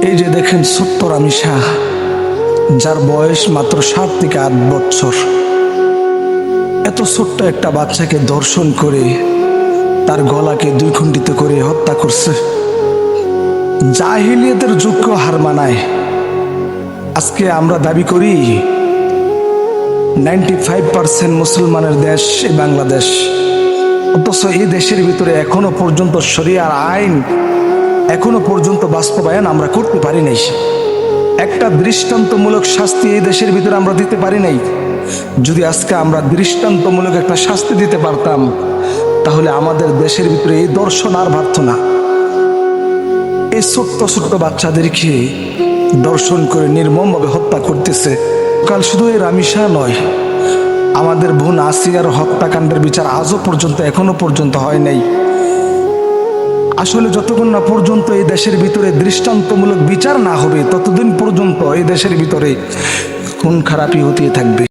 এই যে দেখেন ছোট্ট রামিসা, যার বয়স মাত্র 7 থেকে 8 বছর, এত ছোট্ট একটা বাচ্চাকে ধর্ষণ করে তার গলাকে 2 খণ্ডিত করে হত্যা করছে। জাহিলিয়াতের যুগকে হার মানায়। আজকে আমরা দাবি করি 95% মুসলমানের দেশ এই বাংলাদেশ, অথচ এই দেশের ভিতরে এখনো পর্যন্ত শরিয়ার আইন এখনো পর্যন্ত বাস্তবায়ন আমরা করতে পারি নাই। একটা দৃষ্টান্তমূলক শাস্তি এই দেশের ভিতরে আমরা দিতে পারি নাই। যদি আজকে আমরা দৃষ্টান্তমূলক একটা শাস্তি দিতে পারতাম, তাহলে আমাদের দেশের ভিতরে এই দর্শন আর ভাবত না। এই ছোট্ট ছোট্ট বাচ্চাদেরকে দর্শন করে নির্মমভাবে হত্যা করতেছে। কাল শুধু এই রামিসা নয়, আমাদের বোন আসিয়ার হত্যাকাণ্ডের বিচার আজও পর্যন্ত এখনো পর্যন্ত হয় নাই। আসলে যতক্ষণ না পর্যন্ত এই দেশের ভিতরে দৃষ্টান্তমূলক বিচার না হবে, ততদিন পর্যন্ত এই দেশের ভিতরে খুন খারাপি হতে থাকবে।